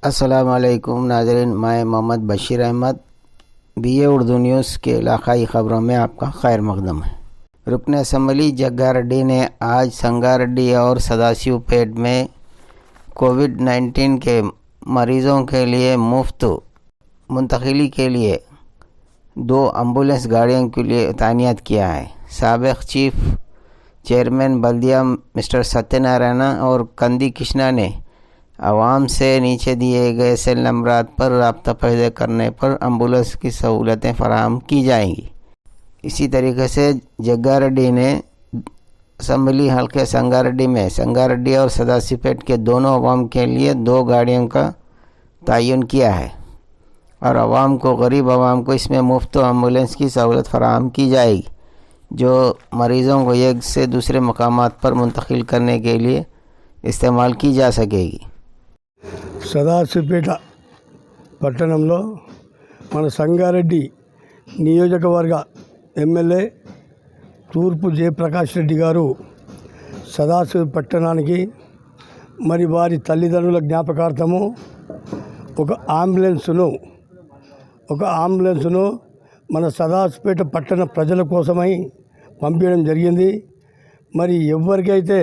अस्सलाम वालेकुम नाज़रीन, मैं मोहम्मद बशीर अहमद BA उर्दू न्यूज़ के इलाक़ाई ख़बरों में आपका खैर मक़दम है। रुकन असम्बली जग्गारेड्डी ने आज संगारेड्डी और सदाशिवपेट में कोविड-19 के मरीज़ों के लिए मुफ्त मुंतकिली के लिए 2 एम्बुलेंस गाड़ियों के लिए तानियत किया है। साबिक़ चीफ चेयरमैन बल्दिया मिस्टर सत्यनारायण और कंदी कृष्णा ने आवाम से नीचे दिए गए सेल नंबरात पर रब्ता पैदा करने पर एम्बुलेंस की सहूलतें फराहम की जाएंगी। इसी तरीके से जग्गारेड्डी ने असम्बली हल्के संगारेड्डी में संगारेड्डी और सदाशिवपेट के दोनों अवाम के लिए 2 गाड़ियों का तयन किया है और अवाम को गरीब अवाम को इसमें मुफ्त एम्बुलेंस की सहूलत फराहम की जाएगी, जो मरीज़ों को एक से दूसरे मकामात पर मुंतकिल करने के लिए इस्तेमाल की जा सकेगी। సదాశివపేట పట్టణంలో మన సంగారెడ్డి నియోజకవర్గ ఎమ్మెల్యే తూర్పు జయప్రకాష్ రెడ్డి గారు సదాశివ పట్టణానికి మరి వారి తల్లిదండ్రుల జ్ఞాపకార్థము ఒక అంబులెన్స్ను మన సదాశివపేట పట్టణ ప్రజల కోసమై పంపించడం జరిగింది। మరి ఎవరికైతే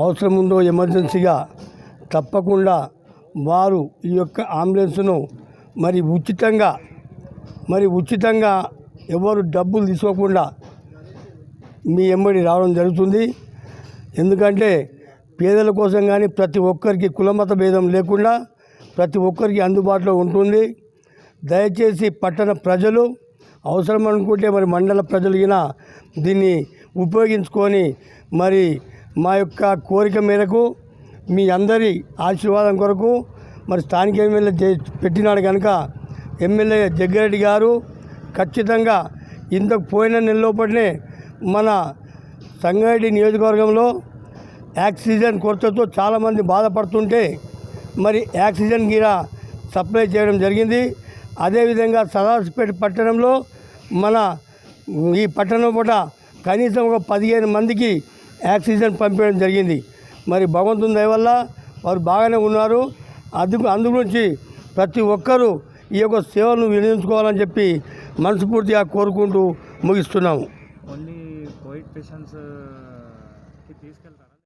అవసరం ఉందో ఎమర్జెన్సీగా తప్పకుండా వారు ఈ యొక్క అంబులెన్స్ను ఉచితంగా ఎవరు డబ్బులు తీసుకోకుండా మీ ఎంబడి రావడం జరుగుతుంది। ఎందుకంటే పేదల కోసం కానీ ప్రతి ఒక్కరికి కులమత భేదం లేకుండా ప్రతి ఒక్కరికి అందుబాటులో ఉంటుంది। దయచేసి పట్టణ ప్రజలు అవసరం అనుకుంటే మరి మండల ప్రజలు గిన దీన్ని ఉపయోగించుకొని మరి మా యొక్క కోరిక మేరకు మీ అందరి ఆశీర్వాదం కొరకు మరి స్థానిక ఎమ్మెల్యే పెట్టినాడు కనుక ఎమ్మెల్యే జగ్గారెడ్డి గారు ఖచ్చితంగా ఇంతకు పోయిన నెల లోపలనే మన సంగారెడ్డి నియోజకవర్గంలో ఆక్సిజన్ కొరతతో చాలామంది బాధపడుతుంటే మరి ఆక్సిజన్ గిర సప్లై చేయడం జరిగింది। అదేవిధంగా సదాశివపేట పట్టణంలో మన ఈ పట్టణం పూట కనీసం ఒక 15 మందికి ఆక్సిజన్ పంపించడం జరిగింది। మరి భగవంతుని దయ వల్ల వారు బాగానే ఉన్నారు। అందు గురించి ప్రతి ఒక్కరూ ఈ యొక్క సేవలను వినియోగించుకోవాలని చెప్పి మనస్ఫూర్తిగా కోరుకుంటూ ముగిస్తున్నాము। Only Covid patients